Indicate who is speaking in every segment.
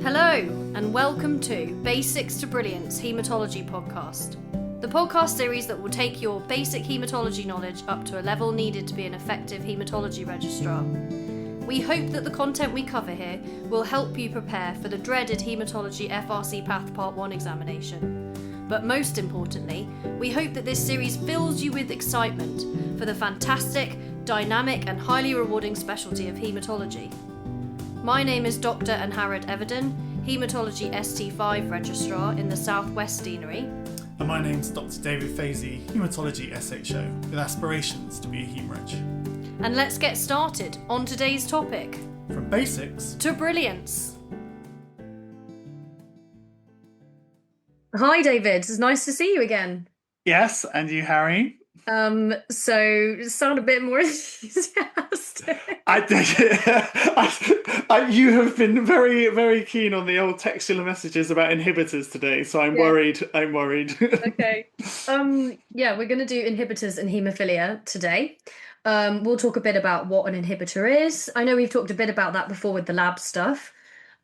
Speaker 1: Hello, and welcome to Basics to Brilliance Haematology Podcast, the podcast series that will take your basic haematology knowledge up to a level needed to be an effective haematology registrar. We hope that the content we cover here will help you prepare for the dreaded Haematology FRC Path Part 1 examination. But most importantly, we hope that this series fills you with excitement for the fantastic, dynamic and highly rewarding specialty of haematology. My name is Dr. Anharad Everden, Haematology ST5 Registrar in the Southwest Deanery.
Speaker 2: And my name's Dr. David Fazy, Haematology SHO, with aspirations to be a haemreg.
Speaker 1: And let's get started on today's topic.
Speaker 2: From basics
Speaker 1: to brilliance. Hi David, it's nice to see you again.
Speaker 2: Yes, and you, Harry?
Speaker 1: So sound a bit more enthusiastic.
Speaker 2: You have been very, very keen on the old textual messages about inhibitors today, so I'm worried.
Speaker 1: Okay. Yeah, we're going to do inhibitors and haemophilia today. We'll talk a bit about what an inhibitor is. I know we've talked a bit about that before with the lab stuff.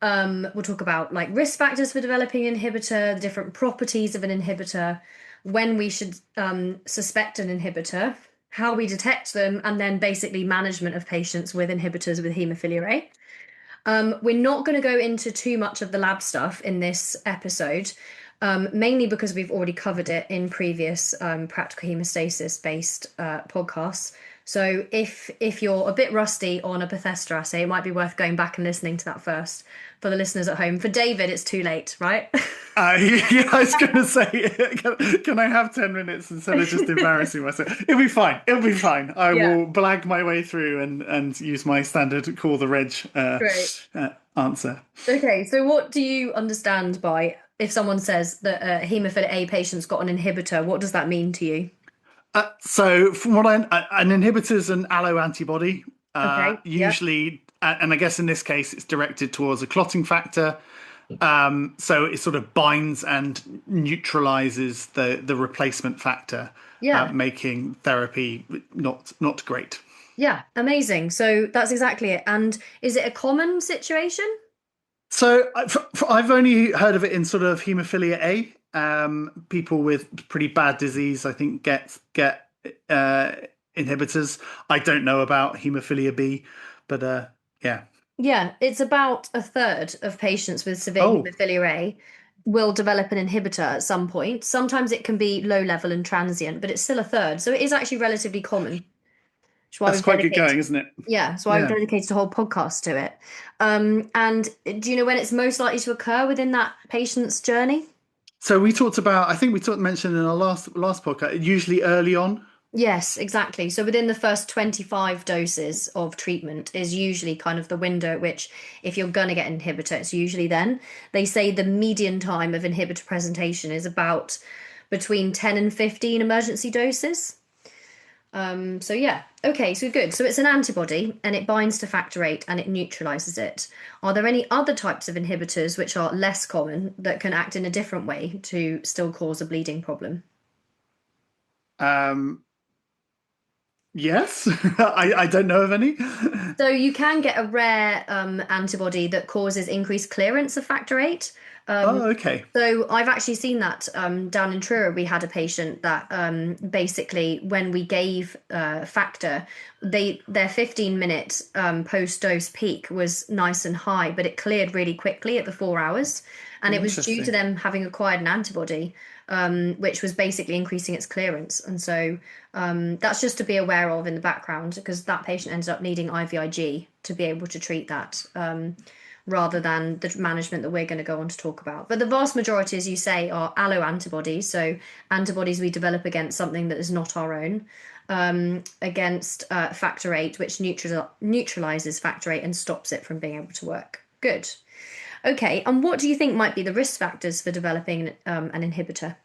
Speaker 1: We'll talk about like risk factors for developing an inhibitor, the different properties of an inhibitor, when we should suspect an inhibitor, how we detect them, and then basically management of patients with inhibitors with haemophilia A. We're not going to go into too much of the lab stuff in this episode, mainly because we've already covered it in previous practical hemostasis-based podcasts. So if you're a bit rusty on a Bethesda assay, it might be worth going back and listening to that first for the listeners at home. For David, it's too late, right?
Speaker 2: Yeah, I was going to say, can I have 10 minutes instead of just embarrassing myself? It'll be fine. I will blag my way through and use my standard call the reg answer.
Speaker 1: Okay, so what do you understand by if someone says that a haemophilia A patient's got an inhibitor? What does that mean to you?
Speaker 2: So from what an inhibitor is an alloantibody, usually, and I guess in this case it's directed towards a clotting factor. So it sort of binds and neutralizes the replacement factor, making therapy not great.
Speaker 1: Yeah, amazing. So that's exactly it. And is it a common situation?
Speaker 2: So I've only heard of it in sort of haemophilia A. People with pretty bad disease, I think, get inhibitors. I don't know about haemophilia B, but yeah.
Speaker 1: Yeah, it's about a third of patients with severe haemophilia A will develop an inhibitor at some point. Sometimes it can be low level and transient, but it's still a third. So it is actually relatively common.
Speaker 2: That's quite good going, isn't it?
Speaker 1: Yeah, so I've dedicated a whole podcast to it. And do you know when it's most likely to occur within that patient's journey?
Speaker 2: So we talked about, I think mentioned in our last podcast, usually early on.
Speaker 1: Yes, exactly. So within the first 25 doses of treatment is usually kind of the window at which, if you're going to get an inhibitor, it's usually then. They say the median time of inhibitor presentation is about between 10 and 15 emergency doses. So yeah, okay, so good. So it's an antibody and it binds to factor VIII and it neutralizes it. Are there any other types of inhibitors which are less common that can act in a different way to still cause a bleeding problem?
Speaker 2: Yes, I don't know of any.
Speaker 1: So you can get a rare antibody that causes increased clearance of factor VIII.
Speaker 2: Okay.
Speaker 1: So I've actually seen that down in Truro. We had a patient that basically when we gave factor, their 15-minute post-dose peak was nice and high, but it cleared really quickly at the 4 hours. And it was due to them having acquired an antibody, which was basically increasing its clearance. And so that's just to be aware of in the background, because that patient ended up needing IVIG to be able to treat that, rather than the management that we're going to go on to talk about. But the vast majority, as you say, are alloantibodies, so antibodies we develop against something that is not our own, against factor VIII, which neutralizes factor VIII and stops it from being able to work. Good. Okay, and what do you think might be the risk factors for developing an inhibitor?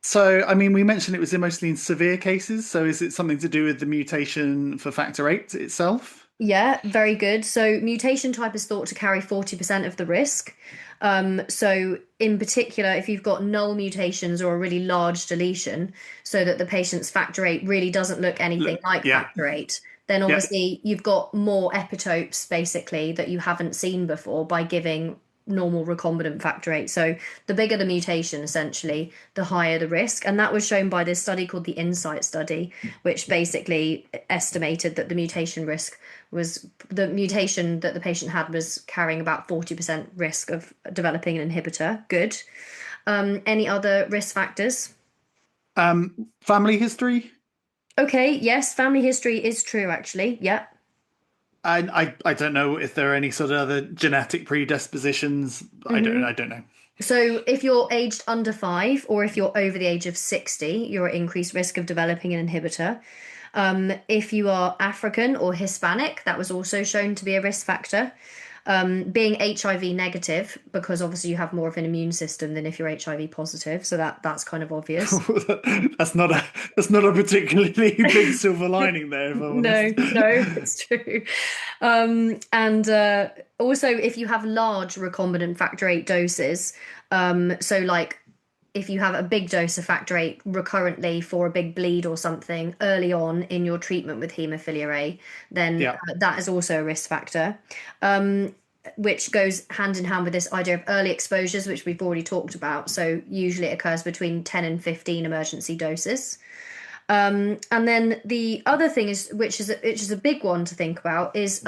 Speaker 2: So, I mean, we mentioned it was mostly in severe cases. So is it something to do with the mutation for factor VIII itself?
Speaker 1: Yeah, very good. So mutation type is thought to carry 40% of the risk. So in particular, if you've got null mutations or a really large deletion, so that the patient's factor VIII really doesn't look anything like factor VIII, then obviously you've got more epitopes basically that you haven't seen before by giving normal recombinant factor VIII. So the bigger the mutation, essentially, the higher the risk. And that was shown by this study called the INSIGHT study, which basically estimated that the mutation that the patient had was carrying about 40% risk of developing an inhibitor. Good. Any other risk factors?
Speaker 2: Family history.
Speaker 1: Okay, yes, family history is true, actually. Yeah.
Speaker 2: I don't know if there are any sort of other genetic predispositions. I don't know.
Speaker 1: So if you're aged under 5 or if you're over the age of 60, you're at increased risk of developing an inhibitor. If you are African or Hispanic, that was also shown to be a risk factor. Being HIV negative, because obviously you have more of an immune system than if you're HIV positive, so that's kind of obvious.
Speaker 2: That's not a particularly big silver lining there, if I'm
Speaker 1: No,
Speaker 2: honest.
Speaker 1: no, it's true. And also, if you have large recombinant factor VIII doses, so like if you have a big dose of factor VIII recurrently for a big bleed or something early on in your treatment with haemophilia A, then
Speaker 2: Yeah.
Speaker 1: that is also a risk factor, which goes hand in hand with this idea of early exposures, which we've already talked about. So usually it occurs between 10 and 15 emergency doses. And then the other thing is, which is a big one to think about, is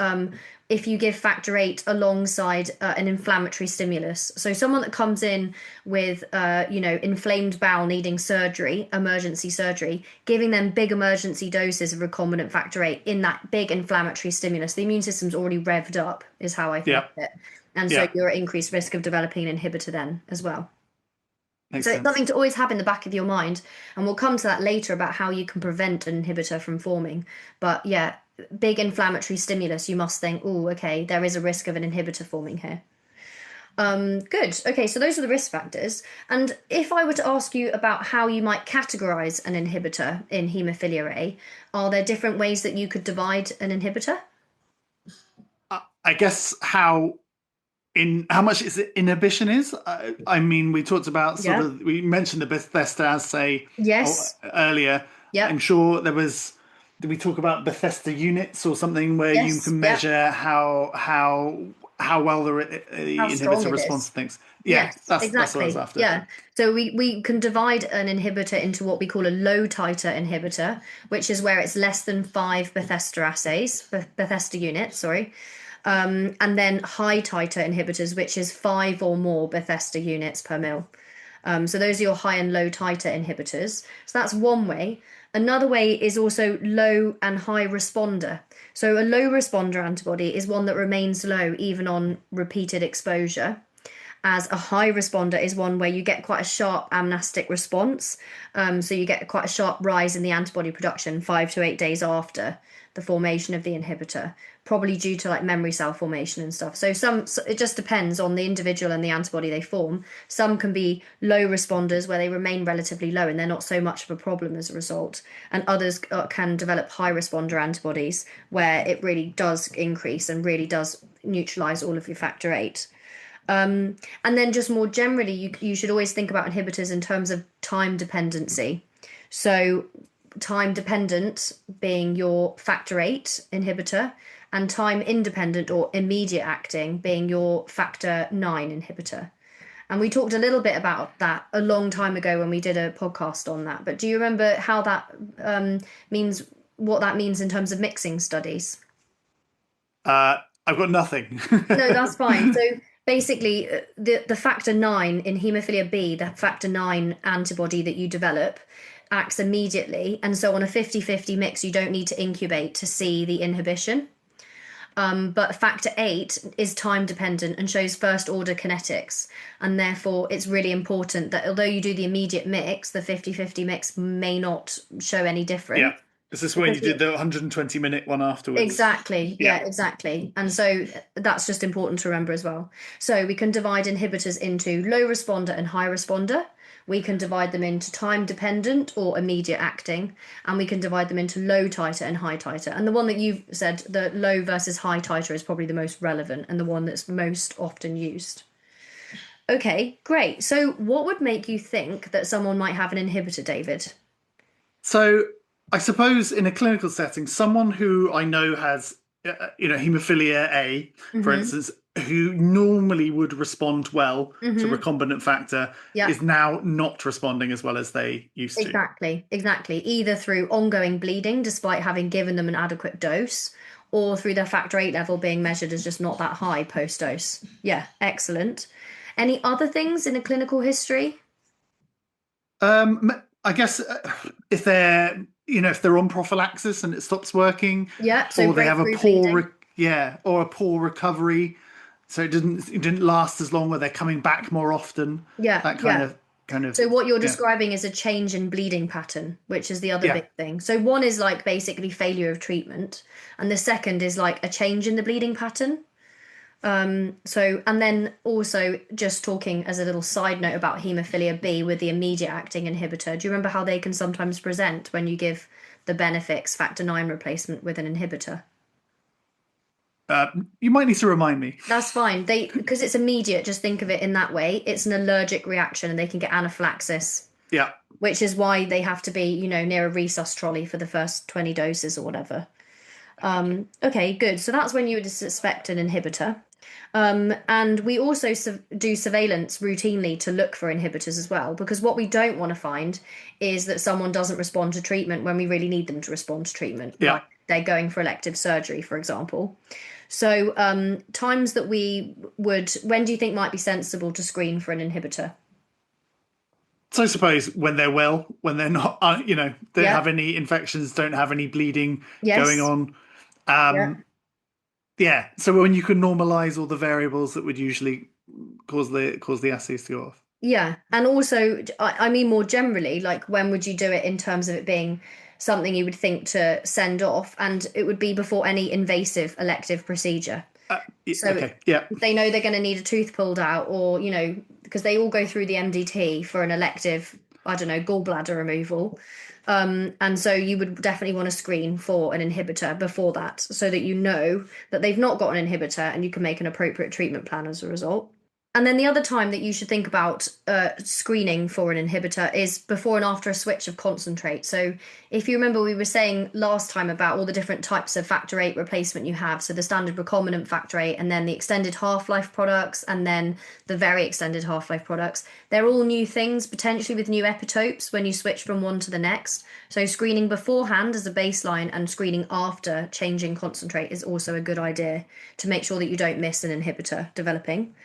Speaker 1: if you give factor VIII alongside an inflammatory stimulus. So someone that comes in with, inflamed bowel needing surgery, emergency surgery, giving them big emergency doses of recombinant factor VIII in that big inflammatory stimulus, the immune system's already revved up, is how I think of it. And so you're at increased risk of developing an inhibitor then as well.
Speaker 2: Makes
Speaker 1: So it's
Speaker 2: sense.
Speaker 1: something to always have in the back of your mind, and we'll come to that later about how you can prevent an inhibitor from forming. But yeah, big inflammatory stimulus, you must think, oh, okay, there is a risk of an inhibitor forming here. Good. Okay, so those are the risk factors. And if I were to ask you about how you might categorize an inhibitor in haemophilia A, are there different ways that you could divide an inhibitor?
Speaker 2: I guess how much inhibition is. I mean, we talked about we mentioned the Bethesda assay
Speaker 1: Yes.
Speaker 2: earlier.
Speaker 1: Yeah.
Speaker 2: I'm sure there was. Did we talk about Bethesda units or something where you can measure how well the inhibitor responds to things? Yeah,
Speaker 1: yes,
Speaker 2: that's
Speaker 1: exactly.
Speaker 2: what I was after.
Speaker 1: Yeah. So we can divide an inhibitor into what we call a low titer inhibitor, which is where it's less than 5 Bethesda units, sorry. And then high titer inhibitors, which is 5 or more Bethesda units per mil. So those are your high and low titer inhibitors. So that's one way. Another way is also low and high responder. So a low responder antibody is one that remains low even on repeated exposure, as a high responder is one where you get quite a sharp amnestic response. So you get quite a sharp rise in the antibody production 5 to 8 days after the formation of the inhibitor, probably due to like memory cell formation and stuff. So it just depends on the individual and the antibody they form. Some can be low responders where they remain relatively low and they're not so much of a problem as a result. And others can develop high responder antibodies where it really does increase and really does neutralize all of your factor VIII. And then just more generally, you should always think about inhibitors in terms of time dependency. So time dependent being your factor VIII inhibitor, and time independent or immediate acting being your factor IX inhibitor. And we talked a little bit about that a long time ago when we did a podcast on that. But do you remember how that means, what that means in terms of mixing studies?
Speaker 2: I've got nothing.
Speaker 1: No, that's fine. So basically, the factor IX in haemophilia B, the factor IX antibody that you develop, acts immediately. And so on a 50-50 mix, you don't need to incubate to see the inhibition. But factor VIII is time dependent and shows first order kinetics. And therefore, it's really important that although you do the immediate mix, the 50-50 mix may not show any different.
Speaker 2: Yeah. Is this when you did the 120-minute one afterwards?
Speaker 1: Exactly. Yeah, exactly. And so that's just important to remember as well. So we can divide inhibitors into low responder and high responder. We can divide them into time dependent or immediate acting, and we can divide them into low titer and high titer. And the one that you've said, the low versus high titer, is probably the most relevant and the one that's most often used. Okay, great. So what would make you think that someone might have an inhibitor, David?
Speaker 2: So I suppose in a clinical setting, someone who I know has haemophilia A, for
Speaker 1: Mm-hmm.
Speaker 2: instance, who normally would respond well to
Speaker 1: Mm-hmm.
Speaker 2: recombinant factor,
Speaker 1: Yeah.
Speaker 2: is now not responding as well as they used to.
Speaker 1: Exactly, exactly. Either through ongoing bleeding despite having given them an adequate dose, or through their factor VIII level being measured as just not that high post dose. Yeah, excellent. Any other things in a clinical history?
Speaker 2: I guess if they're on prophylaxis and it stops working,
Speaker 1: Yeah, so
Speaker 2: or they have a
Speaker 1: breakthrough bleeding.
Speaker 2: or a poor recovery, so it didn't last as long, or they're coming back more often.
Speaker 1: Yeah,
Speaker 2: That
Speaker 1: yeah.
Speaker 2: kind of
Speaker 1: So what you're
Speaker 2: yeah,
Speaker 1: describing is a change in bleeding pattern, which is the other
Speaker 2: yeah.
Speaker 1: big thing. So one is like basically failure of treatment, and the second is like a change in the bleeding pattern. So, and then also just talking as a little side note about haemophilia B with the immediate acting inhibitor. Do you remember how they can sometimes present when you give the Benefix factor IX replacement with an inhibitor?
Speaker 2: Uh, you might need to remind me.
Speaker 1: That's fine. Because it's immediate, just think of it in that way. It's an allergic reaction and they can get anaphylaxis,
Speaker 2: Yeah.
Speaker 1: which is why they have to be, near a resus trolley for the first 20 doses or whatever. Okay, good. So that's when you would suspect an inhibitor. And we also do surveillance routinely to look for inhibitors as well, because what we don't want to find is that someone doesn't respond to treatment when we really need them to respond to treatment,
Speaker 2: Yeah.
Speaker 1: like they're going for elective surgery, for example. So, times that when do you think might be sensible to screen for an inhibitor?
Speaker 2: So I suppose when they're well, when they're not, don't
Speaker 1: Yeah.
Speaker 2: have any infections, don't have any bleeding going
Speaker 1: Yes.
Speaker 2: on.
Speaker 1: Yeah.
Speaker 2: Yeah. So when you can normalize all the variables that would usually cause the assays to go off.
Speaker 1: Yeah, and also, I mean more generally, like when would you do it in terms of it being something you would think to send off, and it would be before any invasive elective procedure. So
Speaker 2: Okay. Yeah.
Speaker 1: if they know they're going to need a tooth pulled out, or because they all go through the MDT for an elective, I don't know, gallbladder removal. And so you would definitely want to screen for an inhibitor before that, so that you know that they've not got an inhibitor and you can make an appropriate treatment plan as a result. And then the other time that you should think about screening for an inhibitor is before and after a switch of concentrate. So, if you remember, we were saying last time about all the different types of factor VIII replacement you have. So, the standard recombinant factor VIII, and then the extended half life products, and then the very extended half life products. They're all new things, potentially with new epitopes when you switch from one to the next. So, screening beforehand as a baseline and screening after changing concentrate is also a good idea to make sure that you don't miss an inhibitor developing.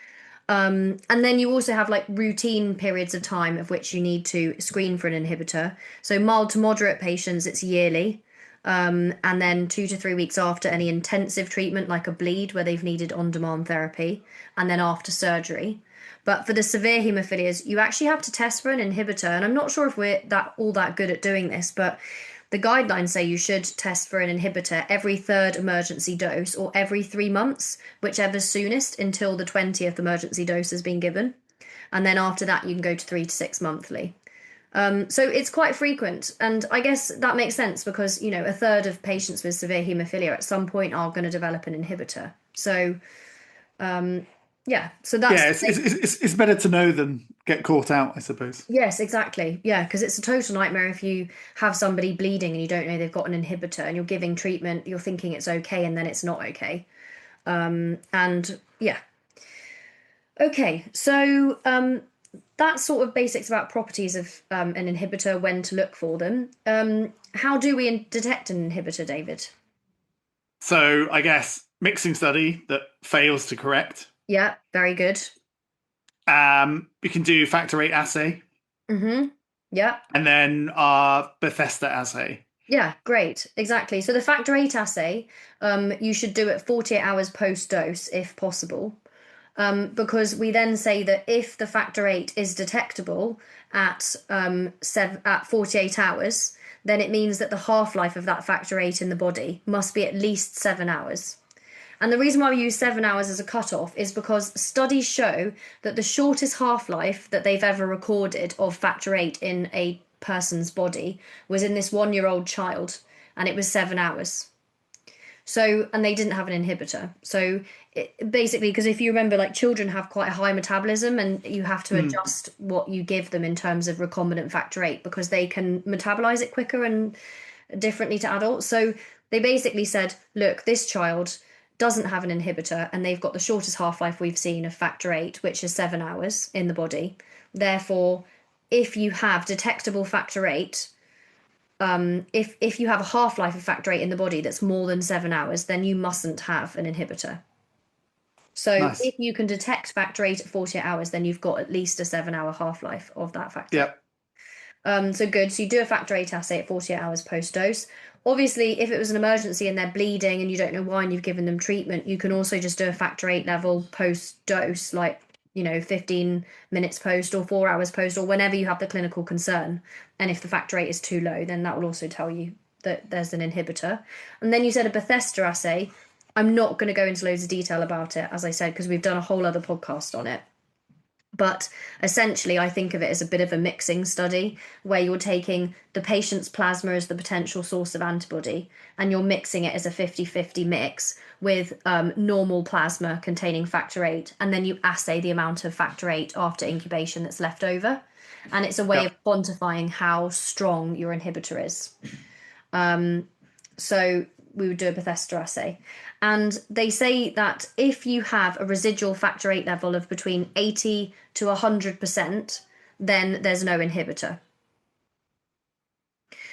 Speaker 1: And then you also have like routine periods of time of which you need to screen for an inhibitor. So mild to moderate patients, it's yearly. And then 2 to 3 weeks after any intensive treatment, like a bleed where they've needed on-demand therapy, and then after surgery. But for the severe haemophilias, you actually have to test for an inhibitor. And I'm not sure if we're that good at doing this, but the guidelines say you should test for an inhibitor every third emergency dose or every 3 months, whichever's soonest until the 20th emergency dose has been given. And then after that, you can go to 3 to 6 monthly. So it's quite frequent. And I guess that makes sense because, a third of patients with severe haemophilia at some point are going to develop an inhibitor. So, yeah, so that's
Speaker 2: Yeah. It's better to know than get caught out, I suppose.
Speaker 1: Yes, exactly. Yeah, because it's a total nightmare if you have somebody bleeding and you don't know they've got an inhibitor and you're giving treatment, you're thinking it's okay and then it's not okay. And yeah. Okay, so that's sort of basics about properties of an inhibitor, when to look for them. How do we detect an inhibitor, David?
Speaker 2: So I guess mixing study that fails to correct.
Speaker 1: Yeah, very good.
Speaker 2: We can do factor VIII assay,
Speaker 1: Mm-hmm. Yeah.
Speaker 2: and then our Bethesda assay.
Speaker 1: Yeah, great. Exactly. So the factor VIII assay, you should do it 48 hours post dose if possible. Because we then say that if the factor VIII is detectable at 48 hours, then it means that the half-life of that factor VIII in the body must be at least 7 hours. And the reason why we use 7 hours as a cutoff is because studies show that the shortest half-life that they've ever recorded of factor VIII in a person's body was in this 1-year-old child, and it was 7 hours. So, and they didn't have an inhibitor. So basically, because if you remember, like children have quite a high metabolism and you have to adjust what you give them in terms of recombinant factor VIII because they can metabolize it quicker and differently to adults. So They basically said, look, this child doesn't have an inhibitor and they've got the shortest half-life we've seen of factor VIII, which is 7 hours in the body. Therefore, if you have detectable factor VIII, if you have a half-life of factor VIII in the body that's more than 7 hours, then you mustn't have an inhibitor. So
Speaker 2: Nice.
Speaker 1: if you can detect factor VIII at 48 hours, then you've got at least a 7-hour half-life of that factor.
Speaker 2: Yep.
Speaker 1: So good. So you do a factor VIII assay at 48 hours post-dose. Obviously, if it was an emergency and they're bleeding and you don't know why and you've given them treatment, you can also just do a factor VIII level post-dose, like, 15 minutes post or 4 hours post or whenever you have the clinical concern. And if the factor VIII is too low, then that will also tell you that there's an inhibitor. And then you said a Bethesda assay. I'm not going to go into loads of detail about it, as I said, because we've done a whole other podcast on it. But essentially, I think of it as a bit of a mixing study where you're taking the patient's plasma as the potential source of antibody and you're mixing it as a 50-50 mix with normal plasma containing factor VIII. And then you assay the amount of factor VIII after incubation that's left over. And it's a way of quantifying how strong your inhibitor is. So we would do a Bethesda assay. And they say that if you have a residual factor VIII level of between 80 to 100%, then there's no inhibitor.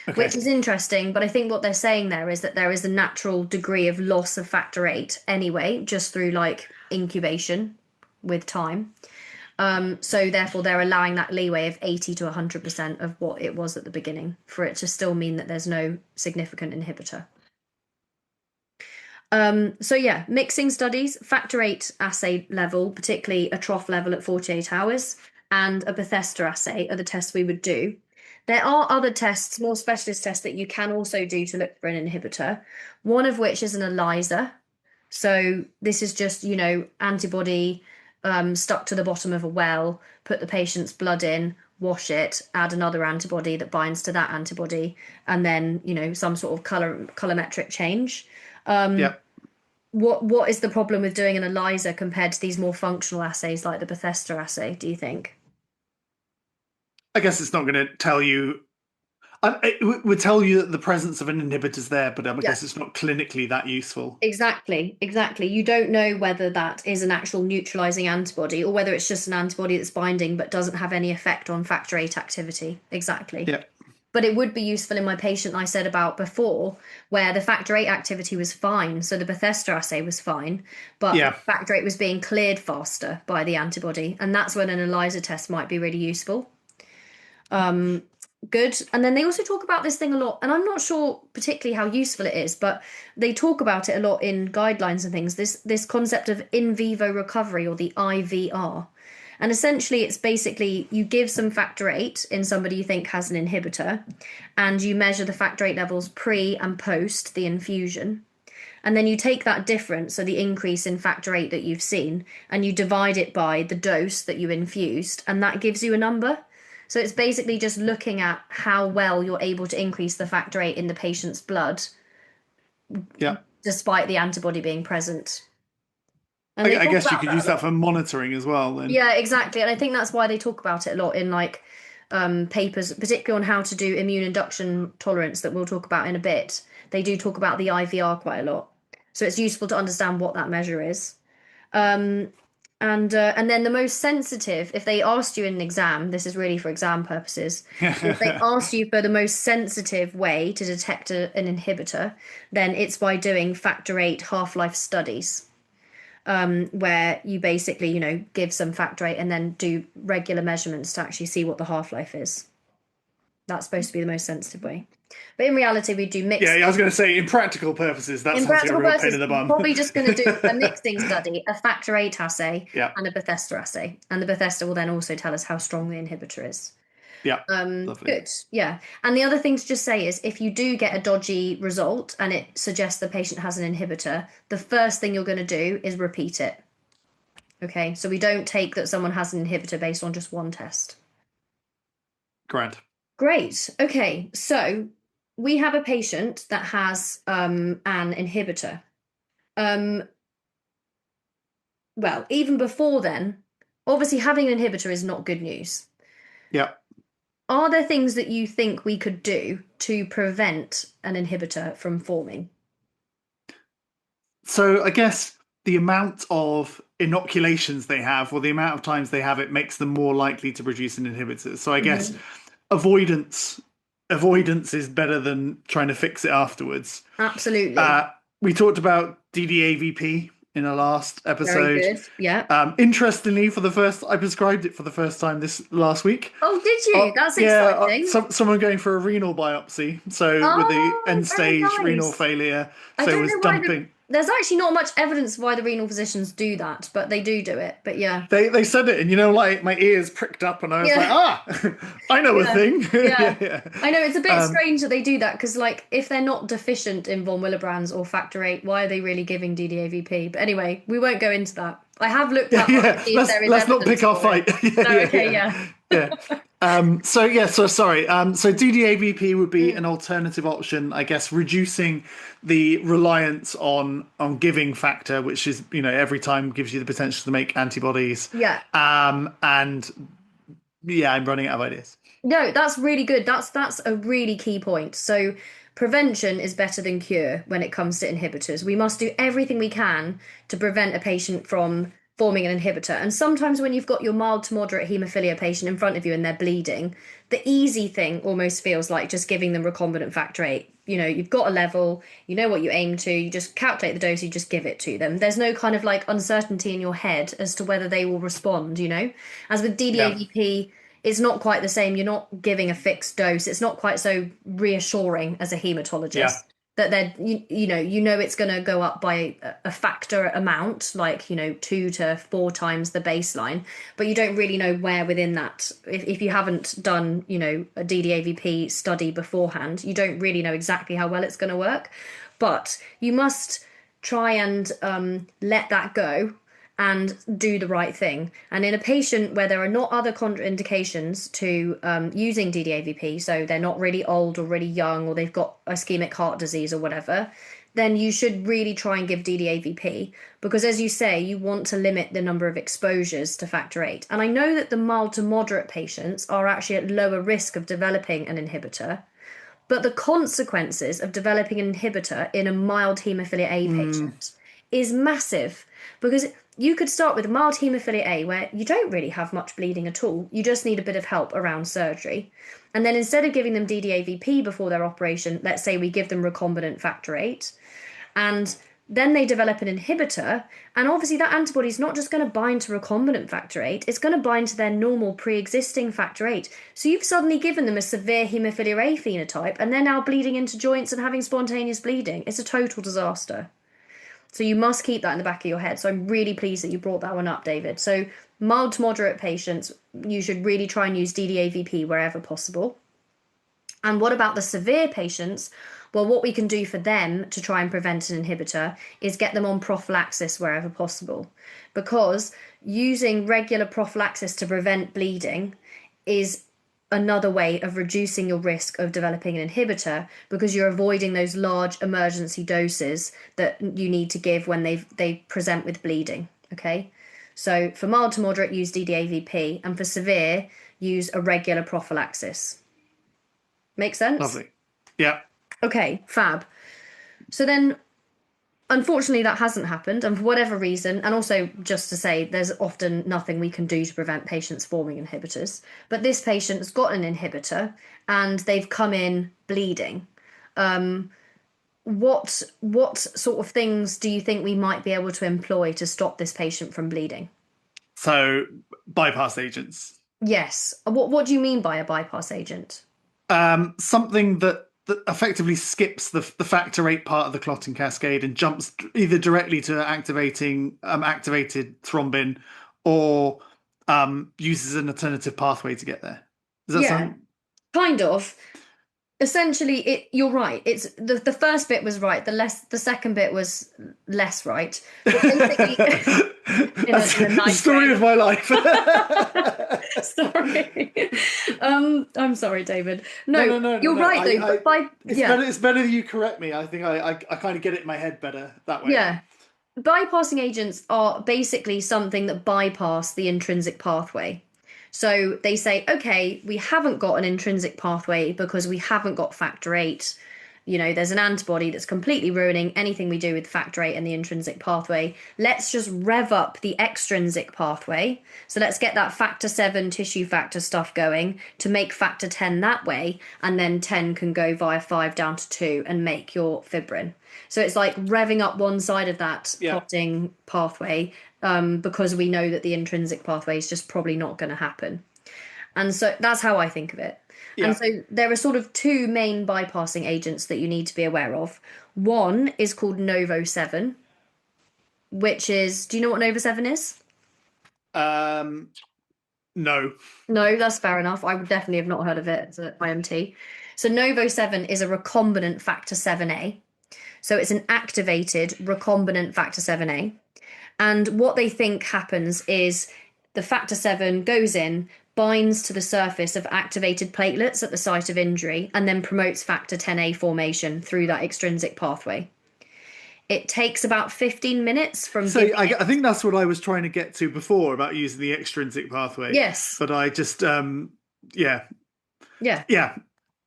Speaker 1: Okay. Which is interesting, but I think what they're saying there is that there is a natural degree of loss of factor VIII anyway, just through like incubation with time. So therefore they're allowing that leeway of 80 to 100% of what it was at the beginning for it to still mean that there's no significant inhibitor. So yeah, mixing studies, factor VIII assay level, particularly a trough level at 48 hours, and a Bethesda assay are the tests we would do. There are other tests, more specialist tests that you can also do to look for an inhibitor, one of which is an ELISA. So this is just, antibody stuck to the bottom of a well, put the patient's blood in, wash it, add another antibody that binds to that antibody, and then, some sort of colorimetric change. What is the problem with doing an ELISA compared to these more functional assays like the Bethesda assay, do you think?
Speaker 2: I guess it's not going to tell you. It would tell you that the presence of an inhibitor is there, but I guess it's not clinically that useful.
Speaker 1: Exactly. You don't know whether that is an actual neutralizing antibody or whether it's just an antibody that's binding but doesn't have any effect on factor VIII activity. Exactly.
Speaker 2: Yeah.
Speaker 1: But it would be useful in my patient I said about before, where the factor VIII activity was fine. So the Bethesda assay was fine, but factor VIII was being cleared faster by the antibody. And that's when an ELISA test might be really useful. Good. And then they also talk about this thing a lot, and I'm not sure particularly how useful it is, but they talk about it a lot in guidelines and things, this concept of in vivo recovery, or the IVR. And essentially, it's basically you give some factor VIII in somebody you think has an inhibitor, and you measure the factor VIII levels pre and post the infusion. And then you take that difference, so the increase in factor VIII that you've seen, and you divide it by the dose that you infused, and that gives you a number. So it's basically just looking at how well you're able to increase the factor VIII in the patient's blood, despite the antibody being present.
Speaker 2: And I guess you could use that for monitoring as well. Then.
Speaker 1: Yeah, exactly. And I think that's why they talk about it a lot in like papers, particularly on how to do immune induction tolerance that we'll talk about in a bit. They do talk about the IVR quite a lot. So it's useful to understand what that measure is. And then the most sensitive, if they asked you in an exam, this is really for exam purposes, if they asked you for the most sensitive way to detect an inhibitor, then it's by doing factor VIII half-life studies, where you basically, give some factor VIII and then do regular measurements to actually see what the half-life is. That's supposed to be the most sensitive way. But in reality, we do mixed.
Speaker 2: Yeah, I was going to say, in practical purposes, that sounds like a real pain in the bum.
Speaker 1: We're probably just going to do a mixing study, a factor VIII assay, and a Bethesda assay. And the Bethesda will then also tell us how strong the inhibitor is.
Speaker 2: Yeah, lovely.
Speaker 1: Good. Yeah. And the other thing to just say is if you do get a dodgy result and it suggests the patient has an inhibitor, the first thing you're going to do is repeat it. Okay, so we don't take that someone has an inhibitor based on just one test. Great. Okay, so we have a patient that has an inhibitor. Well, even before then, obviously having an inhibitor is not good news.
Speaker 2: Yeah.
Speaker 1: Are there things that you think we could do to prevent an inhibitor from forming?
Speaker 2: So I guess the amount of inoculations they have, or the amount of times they have it, makes them more likely to produce an inhibitor. So I guess
Speaker 1: Mhm.
Speaker 2: avoidance avoidance is better than trying to fix it afterwards.
Speaker 1: Absolutely.
Speaker 2: Uh, we talked about DDAVP in our last
Speaker 1: Very
Speaker 2: episode.
Speaker 1: good. Yeah.
Speaker 2: Interestingly, I prescribed it for the first time this last week.
Speaker 1: Oh, did you? That's
Speaker 2: Yeah,
Speaker 1: exciting.
Speaker 2: someone going for a renal biopsy. So with the
Speaker 1: Oh,
Speaker 2: end
Speaker 1: very
Speaker 2: stage renal
Speaker 1: nice.
Speaker 2: failure,
Speaker 1: I
Speaker 2: so it
Speaker 1: don't
Speaker 2: was
Speaker 1: know why
Speaker 2: dumping.
Speaker 1: there's actually not much evidence why the renal physicians do that, but they do it. But yeah.
Speaker 2: They said it, and like my ears pricked up, and I was like,
Speaker 1: Yeah.
Speaker 2: I know a
Speaker 1: Yeah.
Speaker 2: thing.
Speaker 1: Yeah.
Speaker 2: Yeah, yeah.
Speaker 1: I know it's a bit
Speaker 2: Um,
Speaker 1: strange that they do that because, like, if they're not deficient in von Willebrand's or factor VIII, why are they really giving DDAVP? But anyway, we won't go into that. I have looked
Speaker 2: yeah,
Speaker 1: that up to
Speaker 2: yeah.
Speaker 1: see if there is
Speaker 2: Let's not
Speaker 1: evidence
Speaker 2: pick our
Speaker 1: for it.
Speaker 2: fight. Yeah,
Speaker 1: No,
Speaker 2: yeah,
Speaker 1: okay,
Speaker 2: yeah,
Speaker 1: yeah.
Speaker 2: yeah. So sorry. So DDAVP would be
Speaker 1: Mm.
Speaker 2: an alternative option, I guess, reducing the reliance on giving factor, which is every time gives you the potential to make antibodies.
Speaker 1: Yeah.
Speaker 2: And yeah, I'm running out of ideas.
Speaker 1: No, that's really good. That's a really key point. So prevention is better than cure when it comes to inhibitors. We must do everything we can to prevent a patient from forming an inhibitor. And sometimes when you've got your mild to moderate haemophilia patient in front of you and they're bleeding, the easy thing almost feels like just giving them recombinant factor VIII. You've got a level, you know what you aim to, you just calculate the dose, you just give it to them. There's no kind of like uncertainty in your head as to whether they will respond. As with
Speaker 2: Yeah,
Speaker 1: DDAVP, it's not quite the same. You're not giving a fixed dose. It's not quite so reassuring as a
Speaker 2: yeah,
Speaker 1: hematologist that you know it's going to go up by a factor amount, like 2 to 4 times the baseline, but you don't really know where within that. If you haven't done a DDAVP study beforehand, you don't really know exactly how well it's going to work. But you must try and let that go and do the right thing. And in a patient where there are not other contraindications to using DDAVP, so they're not really old or really young, or they've got ischemic heart disease or whatever, then you should really try and give DDAVP because, as you say, you want to limit the number of exposures to factor VIII. And I know that the mild to moderate patients are actually at lower risk of developing an inhibitor, but the consequences of developing an inhibitor in a mild haemophilia A
Speaker 2: mm,
Speaker 1: patient is massive because you could start with mild haemophilia A where you don't really have much bleeding at all. You just need a bit of help around surgery. And then instead of giving them DDAVP before their operation, let's say we give them recombinant factor VIII, and then they develop an inhibitor, and obviously that antibody is not just going to bind to recombinant factor VIII, it's going to bind to their normal pre-existing factor VIII. So you've suddenly given them a severe haemophilia A phenotype, and they're now bleeding into joints and having spontaneous bleeding. It's a total disaster. So you must keep that in the back of your head. So I'm really pleased that you brought that one up, David. So mild to moderate patients, you should really try and use DDAVP wherever possible. And what about the severe patients? Well, what we can do for them to try and prevent an inhibitor is get them on prophylaxis wherever possible. Because using regular prophylaxis to prevent bleeding is another way of reducing your risk of developing an inhibitor because you're avoiding those large emergency doses that you need to give when they present with bleeding. Okay. So for mild to moderate, use DDAVP, and for severe, use a regular prophylaxis. Make sense?
Speaker 2: lovely. Yeah.
Speaker 1: Okay, fab. So then, unfortunately, that hasn't happened, and for whatever reason, and also just to say, there's often nothing we can do to prevent patients forming inhibitors. But this patient's got an inhibitor, and they've come in bleeding. What sort of things do you think we might be able to employ to stop this patient from bleeding?
Speaker 2: So bypass agents.
Speaker 1: Yes. What do you mean by a bypass agent?
Speaker 2: Something that effectively skips the factor VIII part of the clotting cascade and jumps either directly to activating activated thrombin or uses an alternative pathway to get there. Does that
Speaker 1: Yeah,
Speaker 2: sound?
Speaker 1: kind of. Essentially, you're right. It's the first bit was right. The second bit was less right. But basically,
Speaker 2: That's
Speaker 1: in a
Speaker 2: the
Speaker 1: nice
Speaker 2: story
Speaker 1: way.
Speaker 2: of my life.
Speaker 1: Sorry. I'm sorry, David.
Speaker 2: No,
Speaker 1: No,
Speaker 2: no, no, no,
Speaker 1: you're
Speaker 2: no.
Speaker 1: right though. But by
Speaker 2: It's
Speaker 1: yeah,
Speaker 2: better. It's better that you correct me. I think I kind of get it in my head better that way.
Speaker 1: yeah. Bypassing agents are basically something that bypass the intrinsic pathway. So they say, okay, we haven't got an intrinsic pathway because we haven't got factor VIII. There's an antibody that's completely ruining anything we do with factor VIII and the intrinsic pathway. Let's just rev up the extrinsic pathway. So let's get that factor VII tissue factor stuff going to make factor X that way. And then 10 can go via 5 down to 2 and make your fibrin. So it's like revving up one side of that clotting pathway because we know that the intrinsic pathway is just probably not going to happen. And so that's how I think of it. Yeah. And so there are sort of two main bypassing agents that you need to be aware of. One is called Novo-7, which is, do you know what Novo-7 is?
Speaker 2: No.
Speaker 1: No, that's fair enough. I would definitely have not heard of it as an IMT. So Novo-7 is a recombinant factor VIIa. So it's an activated recombinant factor VIIa. And what they think happens is the factor VII goes in, binds to the surface of activated platelets at the site of injury, and then promotes factor Xa formation through that extrinsic pathway. It takes about 15 minutes from...
Speaker 2: So I think that's what I was trying to get to before about using the extrinsic pathway.
Speaker 1: Yes.
Speaker 2: But I just,
Speaker 1: Yeah.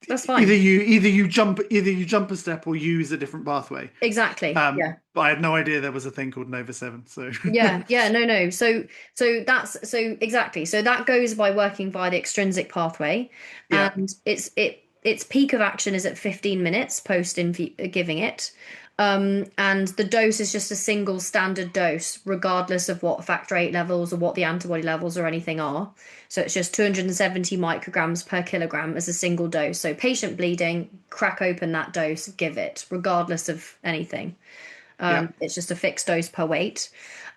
Speaker 2: That's
Speaker 1: fine.
Speaker 2: Either you jump a step or use a different pathway.
Speaker 1: Exactly.
Speaker 2: But I had no idea there was a thing called Novo-7. So
Speaker 1: no. So exactly. So that goes by working via the extrinsic pathway, and its peak of action is at 15 minutes post giving it. And the dose is just a single standard dose, regardless of what factor VIII levels or what the antibody levels or anything are. So it's just 270 micrograms per kilogram as a single dose. So patient bleeding, crack open that dose, give it, regardless of anything. It's just a fixed dose per weight.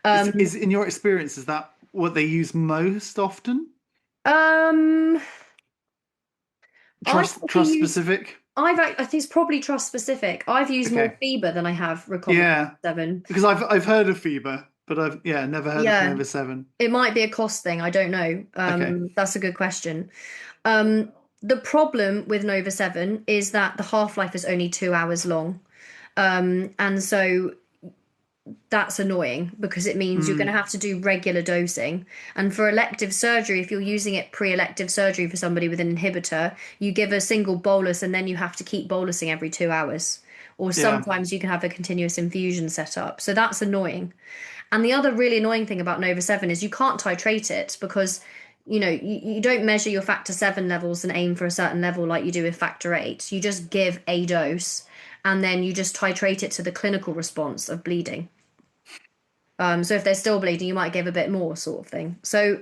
Speaker 2: Is in your experience, is that what they use most often? Trust specific?
Speaker 1: I think it's probably trust specific. I've used more FVIII than I have recombinant 7.
Speaker 2: Because I've heard of FVIII, but I've never heard of Novo-7.
Speaker 1: It might be a cost thing. I don't know. That's a good question. The problem with Novo-7 is that the half-life is only 2 hours long, and so that's annoying because it means you're going to have to do regular dosing. And for elective surgery, if you're using it pre-elective surgery for somebody with an inhibitor, you give a single bolus and then you have to keep bolusing every 2 hours. Or sometimes you can have a continuous infusion set up. So that's annoying. And the other really annoying thing about Novo-7 is you can't titrate it because, you don't measure your factor VII levels and aim for a certain level like you do with factor VIII. You just give a dose and then you just titrate it to the clinical response of bleeding. So if they're still bleeding, you might give a bit more, sort of thing. So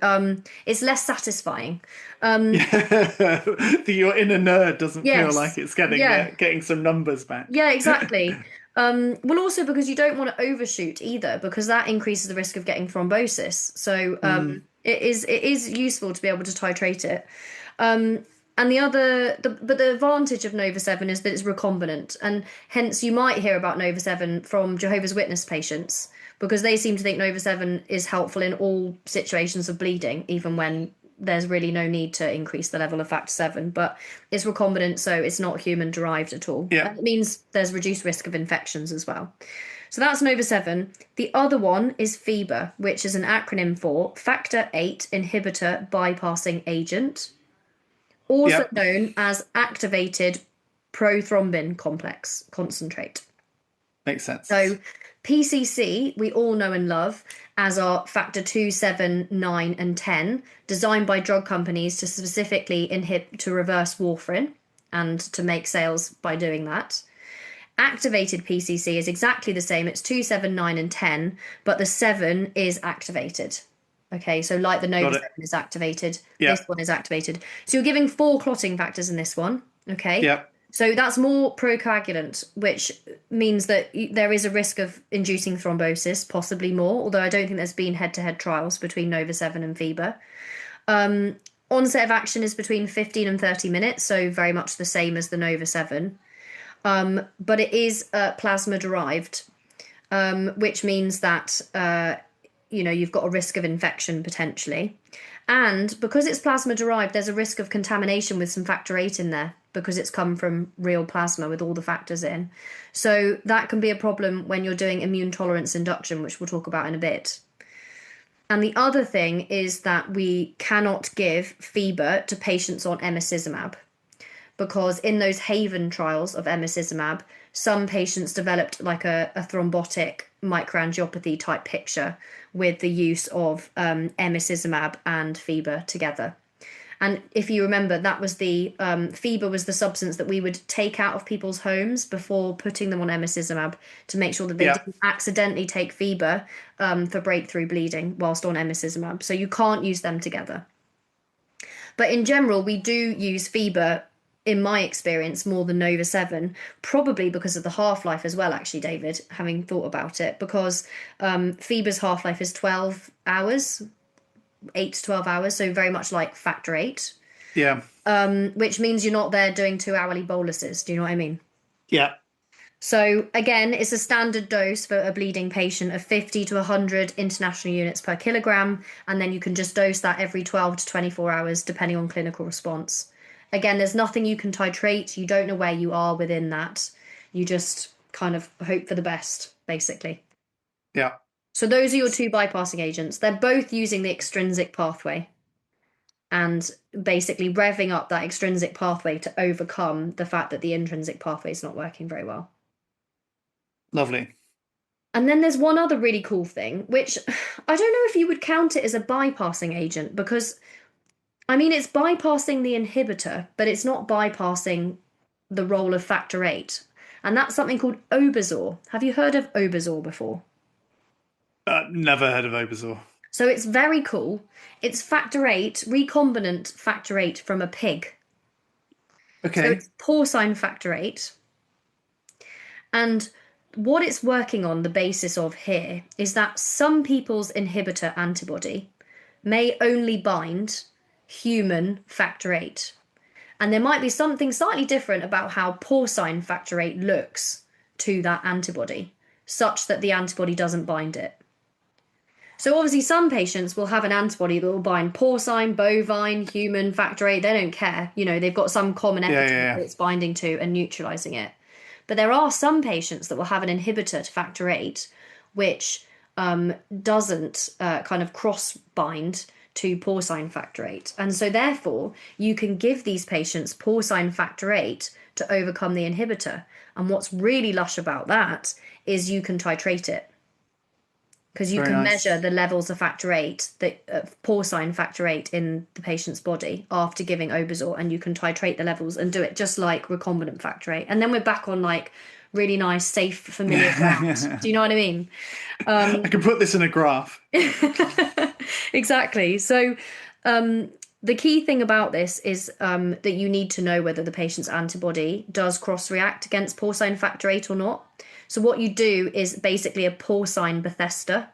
Speaker 1: it's less satisfying.
Speaker 2: Your inner nerd doesn't feel like it's getting some numbers back.
Speaker 1: Yeah, exactly. Well, also because you don't want to overshoot either, because that increases the risk of getting thrombosis. So it is useful to be able to titrate it. And the advantage of Novo-7 is that it's recombinant, and hence you might hear about Novo-7 from Jehovah's Witness patients, because they seem to think Novo-7 is helpful in all situations of bleeding, even when there's really no need to increase the level of factor VII. But it's recombinant, so it's not human derived at all.
Speaker 2: Yeah.
Speaker 1: And it means there's reduced risk of infections as well. So that's Novo-7. The other one is FVIII, which is an acronym for Factor VIII Inhibitor Bypassing Agent, also known as Activated Prothrombin Complex Concentrate.
Speaker 2: Makes sense.
Speaker 1: So PCC, we all know and love as our factor 2, 7, 9, and 10, designed by drug companies to specifically to reverse warfarin and to make sales by doing that. Activated PCC is exactly the same. It's 2, 7, 9, and 10, but the 7 is activated. Okay, so like the Novo-7 is activated, this one is activated. So you're giving 4 clotting factors in this one, okay?
Speaker 2: Yeah.
Speaker 1: So that's more procoagulant, which means that there is a risk of inducing thrombosis, possibly more, although I don't think there's been head-to-head trials between Novo-7 and FVIII. Onset of action is between 15 and 30 minutes, so very much the same as the Novo-7. But it is plasma-derived, which means that you've got a risk of infection potentially. And because it's plasma-derived, there's a risk of contamination with some factor VIII in there because it's come from real plasma with all the factors in. So that can be a problem when you're doing immune tolerance induction, which we'll talk about in a bit. And the other thing is that we cannot give FVIII to patients on emicizumab because in those Haven trials of emicizumab, some patients developed like a thrombotic microangiopathy type picture with the use of emicizumab and FVIII together. And if you remember, that was the FVIII was the substance that we would take out of people's homes before putting them on emicizumab to make sure that they didn't accidentally take FVIII for breakthrough bleeding whilst on emicizumab. So you can't use them together. But in general, we do use FVIII, in my experience, more than Nova-7, probably because of the half-life as well, actually, David, having thought about it, because FVIII's half-life is 12 hours, 8 to 12 hours, so very much like factor VIII.
Speaker 2: Yeah.
Speaker 1: Which means you're not there doing 2-hourly boluses. Do you know what I mean?
Speaker 2: Yeah.
Speaker 1: So again, it's a standard dose for a bleeding patient of 50 to 100 international units per kilogram, and then you can just dose that every 12 to 24 hours, depending on clinical response. Again, there's nothing you can titrate. You don't know where you are within that. You just kind of hope for the best, basically.
Speaker 2: Yeah.
Speaker 1: So those are your two bypassing agents. They're both using the extrinsic pathway and basically revving up that extrinsic pathway to overcome the fact that the intrinsic pathway is not working very well.
Speaker 2: Lovely.
Speaker 1: And then there's one other really cool thing, which I don't know if you would count it as a bypassing agent, because, I mean, it's bypassing the inhibitor, but it's not bypassing the role of factor VIII. And that's something called obizor. Have you heard of obizor before?
Speaker 2: Never heard of obizor.
Speaker 1: So it's very cool. It's factor VIII, recombinant factor VIII from a pig.
Speaker 2: Okay.
Speaker 1: So it's porcine factor VIII. And what it's working on, the basis of here, is that some people's inhibitor antibody may only bind human factor VIII. And there might be something slightly different about how porcine factor VIII looks to that antibody, such that the antibody doesn't bind it. So obviously some patients will have an antibody that will bind porcine, bovine, human, factor VIII. They don't care. You know, they've got some common epitope that it's binding to and neutralizing it. But there are some patients that will have an inhibitor to factor VIII, which doesn't kind of cross-bind to porcine factor VIII. And so therefore, you can give these patients porcine factor VIII to overcome the inhibitor. And what's really lush about that is you can titrate it. Because you can measure the levels of factor VIII, porcine factor VIII in the patient's body after giving obizor, and you can titrate the levels and do it just like recombinant factor VIII. And then we're back on like really nice, safe, familiar ground. Do you know what I mean?
Speaker 2: I can put this in a graph.
Speaker 1: Exactly. So the key thing about this is that you need to know whether the patient's antibody does cross-react against porcine factor VIII or not. So what you do is basically a porcine Bethesda.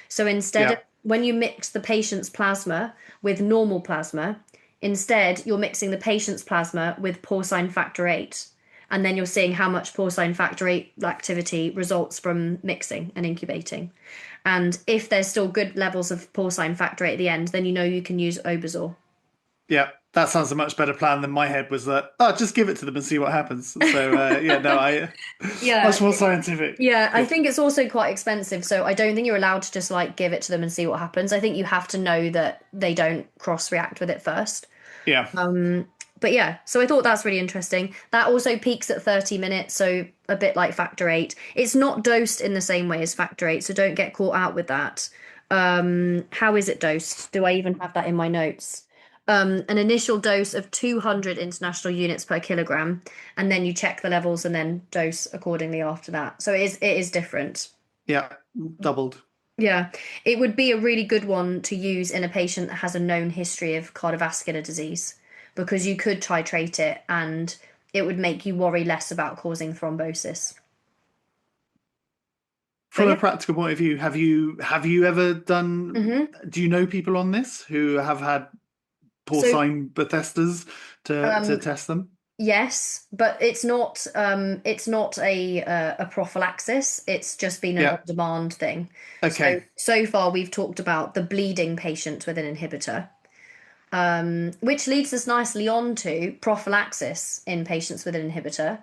Speaker 1: So instead of, when you mix the patient's plasma with normal plasma, instead you're mixing the patient's plasma with porcine factor VIII. And then you're seeing how much porcine factor VIII activity results from mixing and incubating. And if there's still good levels of porcine factor VIII at the end, then you know you can use obizor.
Speaker 2: Yeah, that sounds a much better plan than my head was that, just give it to them and see what happens. So, much more scientific.
Speaker 1: Yeah, I think it's also quite expensive. So I don't think you're allowed to just like give it to them and see what happens. I think you have to know that they don't cross-react with it first.
Speaker 2: Yeah.
Speaker 1: But yeah, so I thought that's really interesting. That also peaks at 30 minutes, so a bit like factor VIII. It's not dosed in the same way as factor VIII, so don't get caught out with that. How is it dosed? Do I even have that in my notes? An initial dose of 200 international units per kilogram, and then you check the levels and then dose accordingly after that. So it is different.
Speaker 2: Yeah, doubled.
Speaker 1: Yeah, it would be a really good one to use in a patient that has a known history of cardiovascular disease, because you could titrate it and it would make you worry less about causing thrombosis.
Speaker 2: From a practical point of view, have you ever done, do you know people on this who have had porcine Bethesdas to test them?
Speaker 1: Yes, but it's not a prophylaxis. It's just been an on-demand thing.
Speaker 2: Okay.
Speaker 1: So far we've talked about the bleeding patient with an inhibitor, which leads us nicely on to prophylaxis in patients with an inhibitor.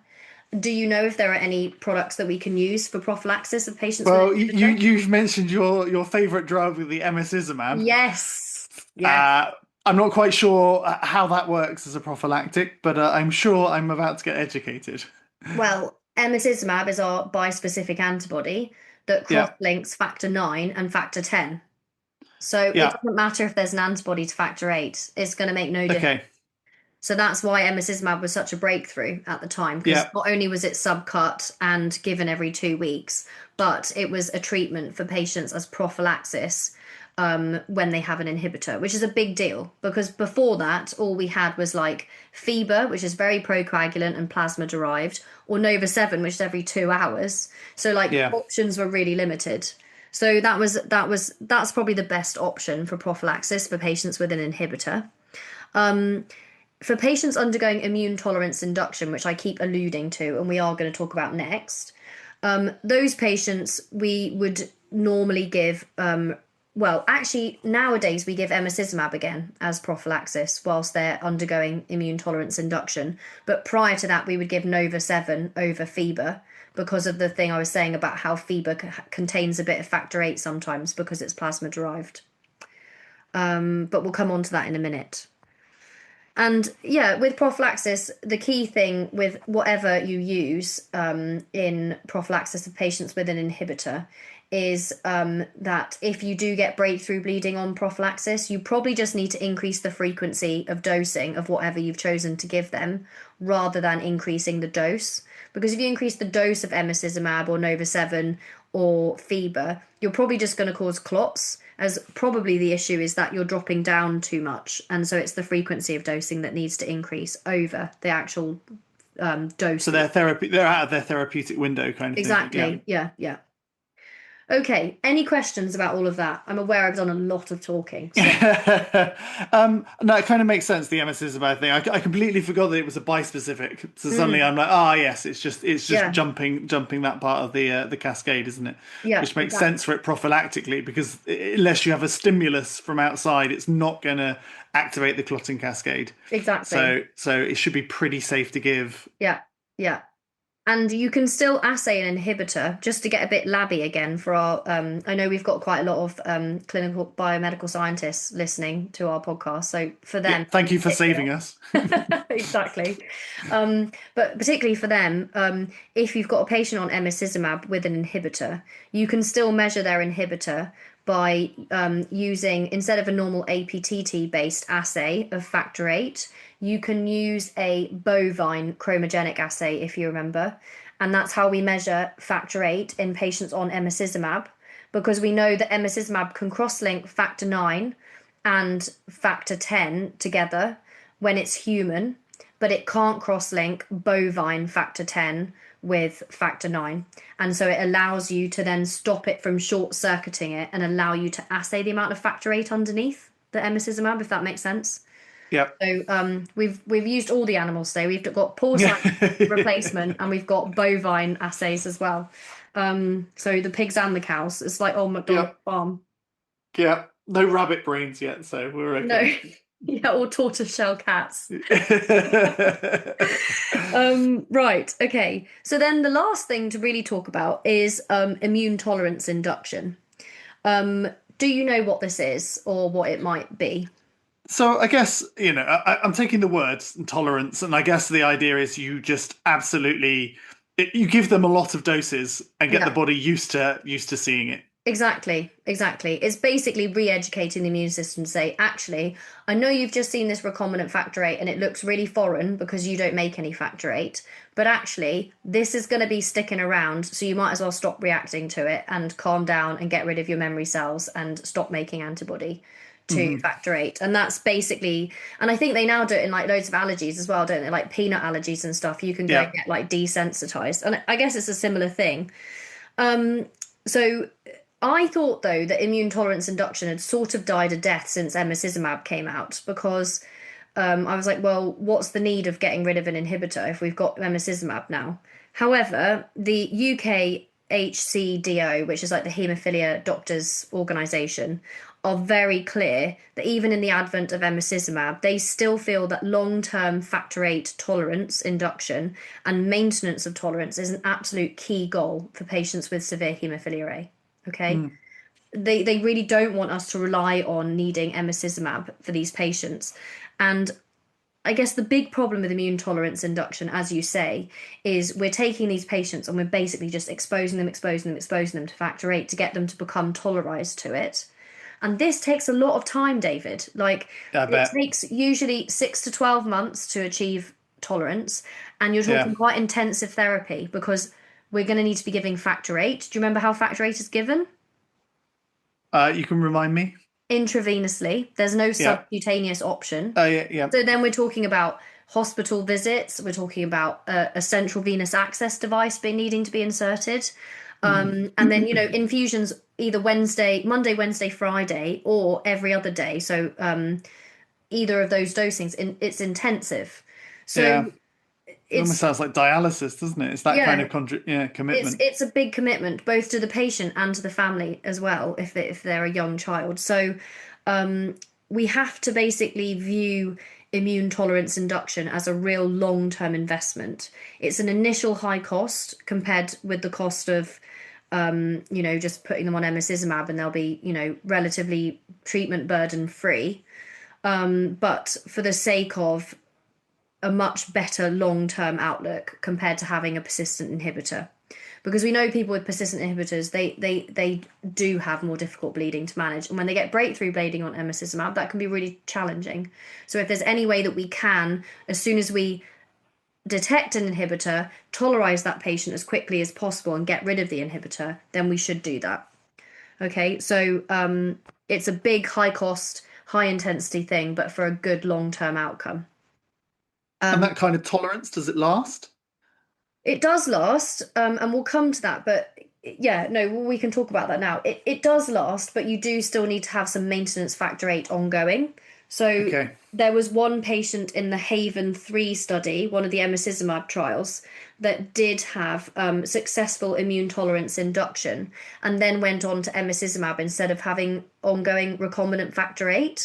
Speaker 1: Do you know if there are any products that we can use for prophylaxis of patients with an inhibitor?
Speaker 2: You've mentioned your favorite drug, the emicizumab.
Speaker 1: Yes. Yeah.
Speaker 2: I'm not quite sure how that works as a prophylactic, but I'm sure I'm about to get educated.
Speaker 1: Well, emicizumab is our bispecific antibody that
Speaker 2: Yeah,
Speaker 1: cross-links factor 9 and factor 10. So it
Speaker 2: yeah,
Speaker 1: doesn't matter if there's an antibody to factor 8, it's going to make no difference.
Speaker 2: okay,
Speaker 1: So that's why emicizumab was such a breakthrough at the time, because
Speaker 2: yeah,
Speaker 1: not only was it subcut and given every 2 weeks, but it was a treatment for patients as prophylaxis when they have an inhibitor, which is a big deal because before that, all we had was like fever, which is very procoagulant and plasma derived, or Nova 7, which is every 2 hours. So like
Speaker 2: yeah.
Speaker 1: options were really limited. So that's probably the best option for prophylaxis for patients with an inhibitor. For patients undergoing immune tolerance induction, which I keep alluding to, and we are going to talk about next, those patients we would normally give, well, actually, nowadays we give emicizumab again as prophylaxis whilst they're undergoing immune tolerance induction. But prior to that, we would give Nova 7 over fever because of the thing I was saying about how fever contains a bit of factor 8 sometimes because it's plasma derived. But we'll come on to that in a minute. And yeah, with prophylaxis, the key thing with whatever you use in prophylaxis of patients with an inhibitor is that if you do get breakthrough bleeding on prophylaxis, you probably just need to increase the frequency of dosing of whatever you've chosen to give them rather than increasing the dose. Because if you increase the dose of emicizumab or Nova 7 or fever, you're probably just going to cause clots, as probably the issue is that you're dropping down too much. And so it's the frequency of dosing that needs to increase over the actual dose.
Speaker 2: So they're out of their therapeutic window kind of thing. Yeah.
Speaker 1: Exactly. Yeah, yeah. Okay, any questions about all of that? I'm aware I've done a lot of talking. So.
Speaker 2: No, it kind of makes sense, the emicizumab thing. I completely forgot that it was a bispecific. So suddenly
Speaker 1: Mm,
Speaker 2: I'm like, ah, yes, it's just
Speaker 1: yeah,
Speaker 2: jumping that part of the cascade, isn't it?
Speaker 1: yeah,
Speaker 2: Which makes
Speaker 1: exactly.
Speaker 2: sense for it prophylactically because unless you have a stimulus from outside, it's not going to activate the clotting cascade.
Speaker 1: Exactly.
Speaker 2: So it should be pretty safe to give.
Speaker 1: Yeah, yeah. And you can still assay an inhibitor just to get a bit labby again for our. I know we've got quite a lot of clinical biomedical scientists listening to our podcast. So for
Speaker 2: Yeah,
Speaker 1: them
Speaker 2: thank
Speaker 1: in
Speaker 2: you for
Speaker 1: particular,
Speaker 2: saving us.
Speaker 1: exactly. But particularly for them, if you've got a patient on emicizumab with an inhibitor, you can still measure their inhibitor by using, instead of a normal APTT based assay of factor 8, you can use a bovine chromogenic assay, if you remember. And that's how we measure factor 8 in patients on emicizumab, because we know that emicizumab can cross link factor 9 and factor 10 together when it's human, but it can't cross link bovine factor 10 with factor 9. And so it allows you to then stop it from short circuiting it and allow you to assay the amount of factor 8 underneath the emicizumab, if that makes sense.
Speaker 2: Yep.
Speaker 1: So we've used all the animals today. We've got porcine replacement and we've got bovine assays as well. So the pigs and the cows. It's like old McDonald's
Speaker 2: Yep.
Speaker 1: farm.
Speaker 2: Yeah, no rabbit brains yet, so we're
Speaker 1: No,
Speaker 2: okay.
Speaker 1: yeah, or tortoiseshell cats. Right, okay. So then the last thing to really talk about is immune tolerance induction. Do you know what this is or what it might be?
Speaker 2: So I guess, I'm taking the words tolerance, and I guess the idea is you just absolutely you give them a lot of doses and get the
Speaker 1: Yeah.
Speaker 2: body used to seeing it.
Speaker 1: Exactly, exactly. It's basically re-educating the immune system to say, actually, I know you've just seen this recombinant factor 8 and it looks really foreign because you don't make any factor 8, but actually, this is going to be sticking around, so you might as well stop reacting to it and calm down and get rid of your memory cells and stop making antibody to
Speaker 2: Hmm.
Speaker 1: factor 8. And that's basically, and I think they now do it in like loads of allergies as well, don't they? Like peanut allergies and stuff, you can go and
Speaker 2: Yeah.
Speaker 1: get like desensitized. And I guess it's a similar thing. So I thought though that immune tolerance induction had sort of died a death since emicizumab came out because I was like, well, what's the need of getting rid of an inhibitor if we've got emicizumab now? However, the UKHCDO, which is like the Haemophilia Doctors Organisation, are very clear that even in the advent of emicizumab, they still feel that long-term factor 8 tolerance induction and maintenance of tolerance is an absolute key goal for patients with severe haemophilia A. Okay.
Speaker 2: Mm.
Speaker 1: they really don't want us to rely on needing emicizumab for these patients. And I guess the big problem with immune tolerance induction, as you say, is we're taking these patients and we're basically just exposing them to factor VIII to get them to become tolerized to it. And this takes a lot of time, David. Like,
Speaker 2: I
Speaker 1: it
Speaker 2: bet.
Speaker 1: takes usually 6 to 12 months to achieve tolerance, and you're
Speaker 2: Yeah.
Speaker 1: talking quite intensive therapy because we're going to need to be giving factor VIII. Do you remember how factor VIII is given?
Speaker 2: You can remind me?
Speaker 1: Intravenously. There's no
Speaker 2: Yeah.
Speaker 1: subcutaneous option.
Speaker 2: Yeah, yeah.
Speaker 1: So then we're talking about hospital visits. We're talking about a central venous access device being needing to be inserted. And then, infusions either Monday, Wednesday, Friday, or every other day. So either of those dosings, it's intensive.
Speaker 2: Yeah.
Speaker 1: So
Speaker 2: It almost
Speaker 1: it's,
Speaker 2: sounds like dialysis, doesn't it? It's that kind
Speaker 1: yeah,
Speaker 2: of
Speaker 1: it's
Speaker 2: commitment.
Speaker 1: it's a big commitment both to the patient and to the family as well if they're a young child. So we have to basically view immune tolerance induction as a real long-term investment. It's an initial high cost compared with the cost of just putting them on emicizumab and they'll be, relatively treatment burden free. But for the sake of a much better long-term outlook compared to having a persistent inhibitor. Because we know people with persistent inhibitors, they do have more difficult bleeding to manage. And when they get breakthrough bleeding on emicizumab, that can be really challenging. So if there's any way that we can, as soon as we detect an inhibitor, tolerize that patient as quickly as possible and get rid of the inhibitor, then we should do that. Okay, so it's a big, high cost, high intensity thing, but for a good long-term outcome.
Speaker 2: And
Speaker 1: Um,
Speaker 2: that kind of tolerance, does it last?
Speaker 1: It does last, and we'll come to that, but yeah, no, we can talk about that now. It does last, but you do still need to have some maintenance factor VIII ongoing. So
Speaker 2: Okay.
Speaker 1: there was one patient in the HIVneg study, one of the emicizumab trials, that did have successful immune tolerance induction and then went on to emicizumab instead of having ongoing recombinant factor VIII.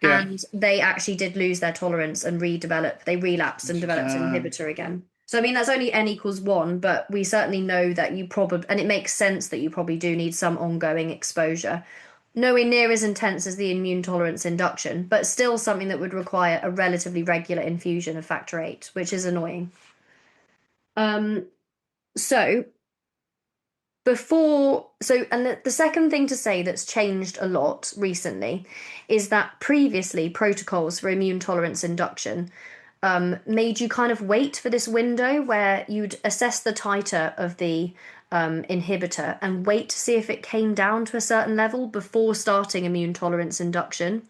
Speaker 2: Yeah.
Speaker 1: And they actually did lose their tolerance and they relapsed and developed an inhibitor again. So, I mean, that's only n equals one, but we certainly know that you probably, and it makes sense that you probably do need some ongoing exposure. Nowhere near as intense as the immune tolerance induction, but still something that would require a relatively regular infusion of factor VIII, which is annoying. Um, so and the second thing to say that's changed a lot recently is that previously protocols for immune tolerance induction made you kind of wait for this window where you'd assess the titer of the inhibitor and wait to see if it came down to a certain level before starting immune tolerance induction.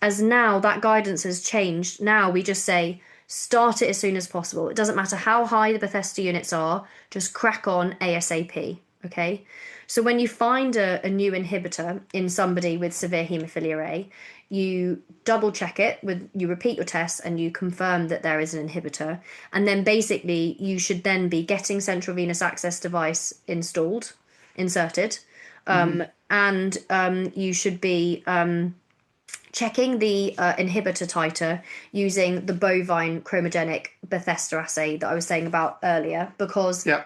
Speaker 1: As now that guidance has changed, now we just say start it as soon as possible. It doesn't matter how high the Bethesda units are, just crack on ASAP. Okay. So when you find a new inhibitor in somebody with severe haemophilia A, you double check it you repeat your tests and you confirm that there is an inhibitor. And then basically you should then be getting central venous access device inserted.
Speaker 2: Hmm.
Speaker 1: And you should be checking the inhibitor titer using the bovine chromogenic Bethesda assay that I was saying about earlier, because
Speaker 2: Yeah.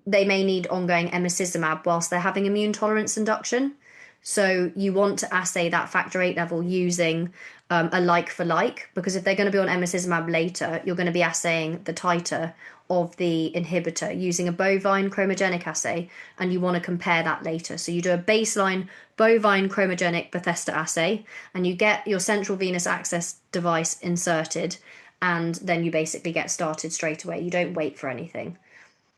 Speaker 1: they may need ongoing emicizumab whilst they're having immune tolerance induction. So you want to assay that factor VIII level using a like for like, because if they're going to be on emicizumab later, you're going to be assaying the titer of the inhibitor using a bovine chromogenic assay, and you want to compare that later. So you do a baseline bovine chromogenic Bethesda assay, and you get your central venous access device inserted, and then you basically get started straight away. You don't wait for anything.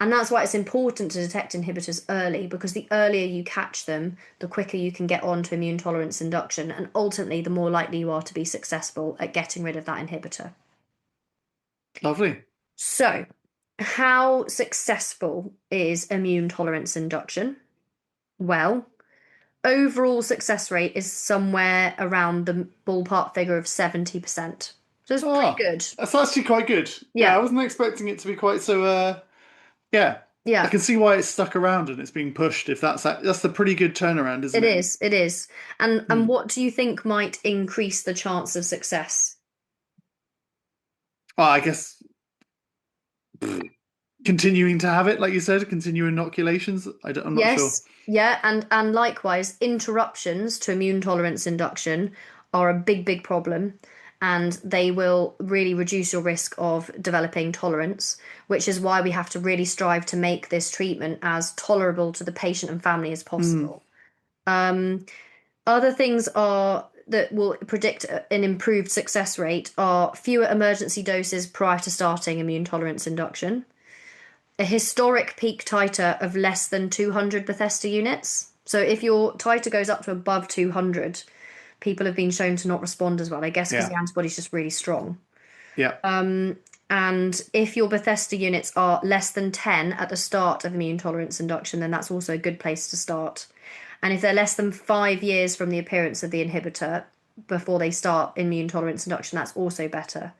Speaker 1: And that's why it's important to detect inhibitors early, because the earlier you catch them, the quicker you can get on to immune tolerance induction, and ultimately, the more likely you are to be successful at getting rid of that inhibitor.
Speaker 2: Lovely.
Speaker 1: So, how successful is immune tolerance induction? Well, overall success rate is somewhere around the ballpark figure of 70%. So it's pretty
Speaker 2: Oh,
Speaker 1: good.
Speaker 2: that's actually quite good. Yeah, I
Speaker 1: Yeah,
Speaker 2: wasn't expecting it to be quite so. Yeah, I
Speaker 1: yeah,
Speaker 2: can see why it's stuck around and it's being pushed. If that's a pretty good turnaround, isn't
Speaker 1: it
Speaker 2: it?
Speaker 1: is. It is. And
Speaker 2: Hmm.
Speaker 1: what do you think might increase the chance of success?
Speaker 2: Well, I guess continuing to have it, like you said, continue inoculations? I'm not sure.
Speaker 1: Yes, yeah, and likewise, interruptions to immune tolerance induction are a big problem, and they will really reduce your risk of developing tolerance, which is why we have to really strive to make this treatment as tolerable to the patient and family as
Speaker 2: Mm.
Speaker 1: possible. Um, Other things are that will predict an improved success rate are fewer emergency doses prior to starting immune tolerance induction, a historic peak titer of less than 200 Bethesda units. So if your titer goes up to above 200, people have been shown to not respond as well, I guess because
Speaker 2: Yeah.
Speaker 1: the antibody's just really strong.
Speaker 2: Yeah.
Speaker 1: And if your Bethesda units are less than 10 at the start of immune tolerance induction, then that's also a good place to start. And if they're less than 5 years from the appearance of the inhibitor before they start immune tolerance induction, that's also better.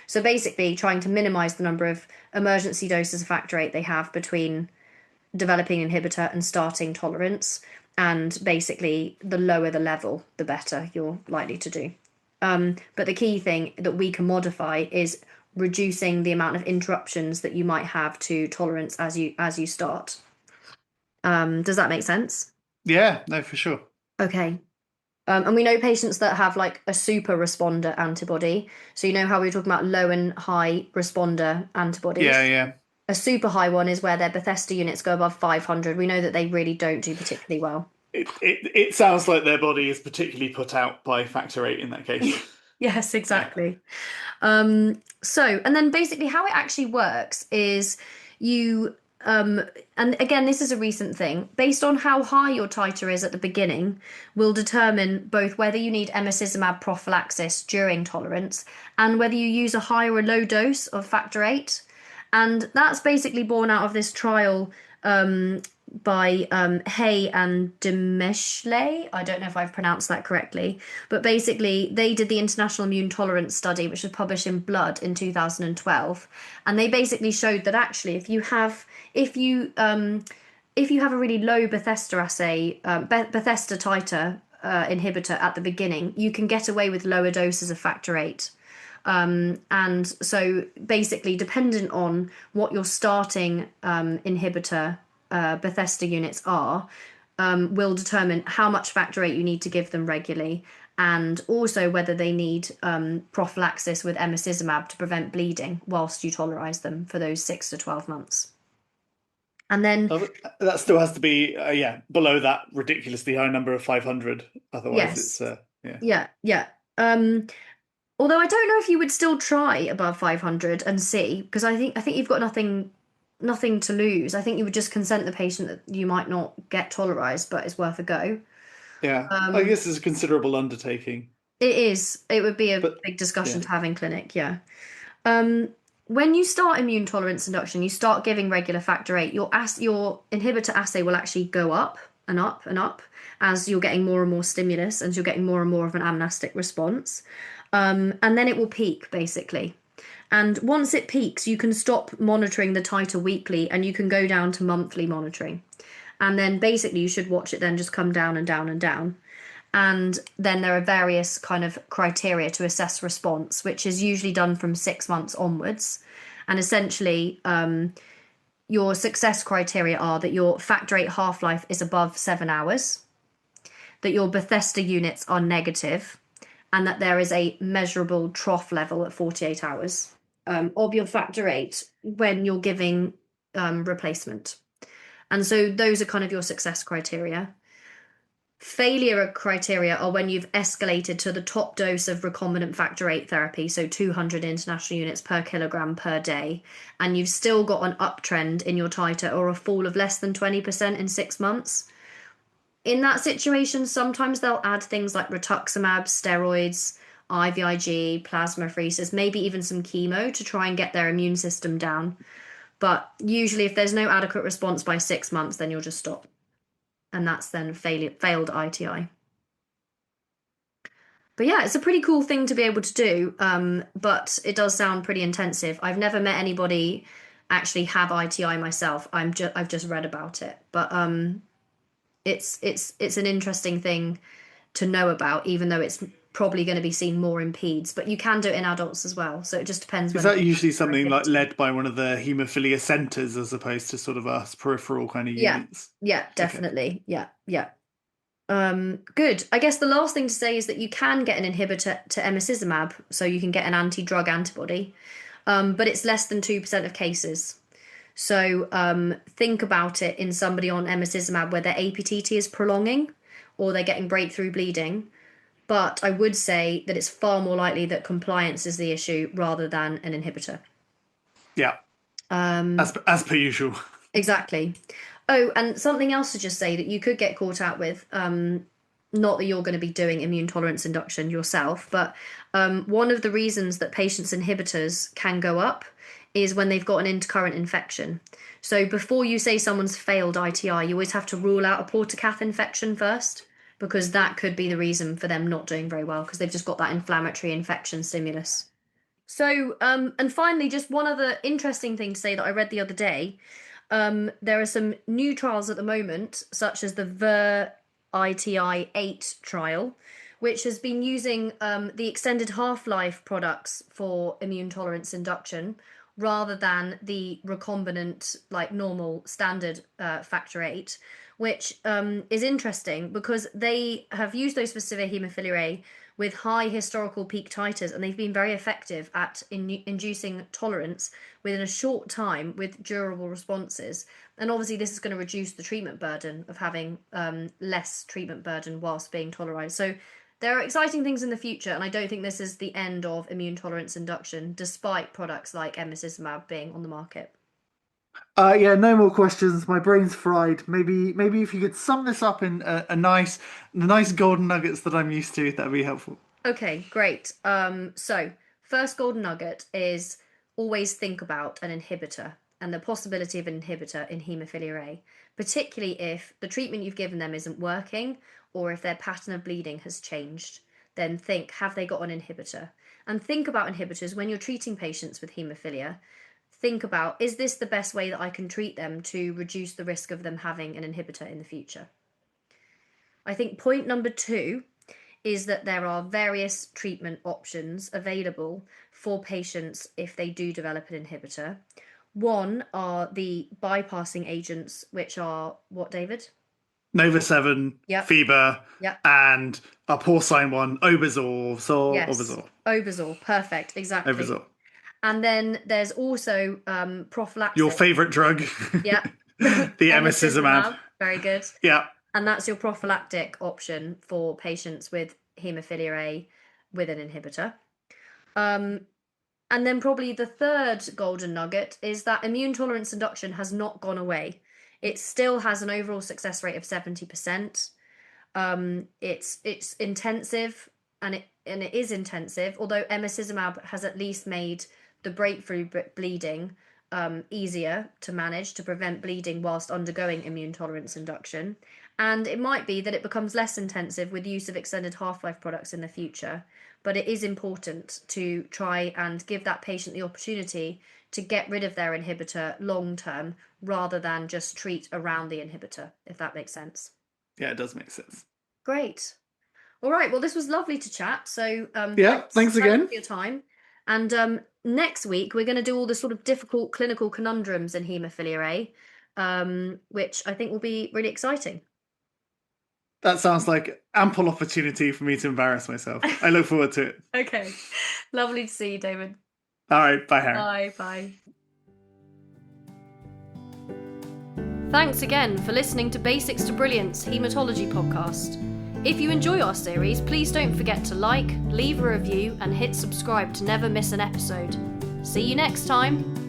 Speaker 1: So basically, trying to minimize the number of emergency doses of factor VIII they have between developing inhibitor and starting tolerance. And basically, the lower the level, the better you're likely to do. But the key thing that we can modify is reducing the amount of interruptions that you might have to tolerance as you start. Does that make sense?
Speaker 2: Yeah, no, for sure.
Speaker 1: Okay. And we know patients that have like a super responder antibody. So you know how we were talking about low and high responder
Speaker 2: Yeah,
Speaker 1: antibodies?
Speaker 2: yeah.
Speaker 1: A super high one is where their Bethesda units go above 500. We know that they really don't do particularly well.
Speaker 2: It sounds like their body is particularly put out by factor VIII in that case.
Speaker 1: Yes,
Speaker 2: Yeah.
Speaker 1: exactly. And then basically how it actually works is you, and again, this is a recent thing, based on how high your titer is at the beginning, will determine both whether you need emicizumab prophylaxis during tolerance and whether you use a high or a low dose of factor VIII. And that's basically born out of this trial by Hay and DiMichele. I don't know if I've pronounced that correctly, but basically they did the International Immune Tolerance Study, which was published in Blood in 2012, and they basically showed that actually if you have a really low Bethesda assay, Bethesda titer inhibitor at the beginning, you can get away with lower doses of factor VIII. And so basically, dependent on what your starting inhibitor Bethesda units are, will determine how much factor VIII you need to give them regularly, and also whether they need prophylaxis with emicizumab to prevent bleeding whilst you tolerize them for those 6 to 12 months. And then,
Speaker 2: Oh, but that still has to be, yeah, below that ridiculously high number of 500. Otherwise, it's,
Speaker 1: yes,
Speaker 2: yeah.
Speaker 1: yeah, yeah. Although I don't know if you would still try above 500 and see, because I think you've got nothing to lose. I think you would just consent the patient that you might not get tolerized, but it's worth a go.
Speaker 2: Yeah. I
Speaker 1: Um,
Speaker 2: guess it's a considerable undertaking.
Speaker 1: it is. It would be a
Speaker 2: But
Speaker 1: big discussion
Speaker 2: yeah.
Speaker 1: to have in clinic, yeah. Um, when you start immune tolerance induction, you start giving regular factor VIII. Your inhibitor assay will actually go up and up and up as you're getting more and more stimulus and you're getting more and more of an amnestic response. And then it will peak basically. And once it peaks, you can stop monitoring the titer weekly and you can go down to monthly monitoring. And then basically you should watch it then just come down and down and down. And then there are various kind of criteria to assess response, which is usually done from 6 months onwards. And essentially, your success criteria are that your factor VIII half life is above 7 hours, that your Bethesda units are negative, and that there is a measurable trough level at 48 hours of your factor VIII when you're giving replacement. And so those are kind of your success criteria. Failure criteria are when you've escalated to the top dose of recombinant factor VIII therapy, so 200 international units per kilogram per day, and you've still got an uptrend in your titer or a fall of less than 20% in 6 months. In that situation, sometimes they'll add things like rituximab, steroids, IVIG, plasmapheresis, maybe even some chemo to try and get their immune system down. But usually, if there's no adequate response by 6 months, then you'll just stop. And that's then failed ITI. But yeah, it's a pretty cool thing to be able to do. But it does sound pretty intensive. I've never met anybody actually have ITI myself. I've just read about it. But it's an interesting thing to know about, even though it's probably going to be seen more in peds, but you can do it in adults as well. So it just depends.
Speaker 2: Is that usually something like led by one of the haemophilia centres as opposed to sort of us peripheral kind of units?
Speaker 1: Yeah, definitely. Okay. Yeah. Good. I guess the last thing to say is that you can get an inhibitor to emicizumab, so you can get an anti-drug antibody, but it's less than 2% of cases. So think about it in somebody on emicizumab where their APTT is prolonging or they're getting breakthrough bleeding. But I would say that it's far more likely that compliance is the issue rather than an inhibitor.
Speaker 2: Yeah. As per usual.
Speaker 1: Exactly. Oh, and something else to just say that you could get caught out with, not that you're going to be doing immune tolerance induction yourself, but one of the reasons that patients' inhibitors can go up is when they've got an intercurrent infection. So before you say someone's failed ITI, you always have to rule out a portacath infection first, because that could be the reason for them not doing very well, because they've just got that inflammatory infection stimulus. So, and finally, just one other interesting thing to say that I read the other day. There are some new trials at the moment, such as the FVIII trial, which has been using the extended half-life products for immune tolerance induction rather than the recombinant, like normal standard factor VIII, which is interesting because they have used those for severe haemophilia A with high historical peak titers, and they've been very effective at inducing tolerance within a short time with durable responses. And obviously this is going to reduce the treatment burden of having less treatment burden whilst being tolerized. So there are exciting things in the future, and I don't think this is the end of immune tolerance induction, despite products like emicizumab being on the market.
Speaker 2: Yeah, no more questions. My brain's fried. Maybe if you could sum this up in the nice golden nuggets that I'm used to, that'd be helpful.
Speaker 1: Okay, great. So first golden nugget is always think about an inhibitor and the possibility of an inhibitor in haemophilia A, particularly if the treatment you've given them isn't working or if their pattern of bleeding has changed. Then think, have they got an inhibitor? And think about inhibitors when you're treating patients with haemophilia. Think about, is this the best way that I can treat them to reduce the risk of them having an inhibitor in the future? I think point number 2 is that there are various treatment options available for patients if they do develop an inhibitor. One are the bypassing agents, which are what, David?
Speaker 2: Nova-7, Fever, and a porcine one, Obazor.
Speaker 1: Yes, Obazor, perfect, exactly.
Speaker 2: Obazor.
Speaker 1: And then there's also prophylaxis.
Speaker 2: Your favourite drug.
Speaker 1: Yeah.
Speaker 2: The emicizumab.
Speaker 1: Very good.
Speaker 2: Yeah.
Speaker 1: And that's your prophylactic option for patients with haemophilia A with an inhibitor. And then probably the third golden nugget is that immune tolerance induction has not gone away. It still has an overall success rate of 70%. It's intensive, and it is intensive, although emicizumab has at least made the breakthrough bleeding easier to manage to prevent bleeding whilst undergoing immune tolerance induction. And it might be that it becomes less intensive with use of extended half-life products in the future, but it is important to try and give that patient the opportunity to get rid of their inhibitor long-term rather than just treat around the inhibitor, if that makes sense.
Speaker 2: Yeah, it does make sense.
Speaker 1: Great. All right, well, this was lovely to chat. So
Speaker 2: thanks again
Speaker 1: for your time. And next week, we're going to do all the sort of difficult clinical conundrums in haemophilia A, which I think will be really exciting.
Speaker 2: That sounds like ample opportunity for me to embarrass myself. I look forward to it.
Speaker 1: Okay. Lovely to see you, David.
Speaker 2: All right. Bye, Harry.
Speaker 1: Bye. Thanks again for listening to Basics to Brilliance Haematology podcast. If you enjoy our series, please don't forget to like, leave a review, and hit subscribe to never miss an episode. See you next time.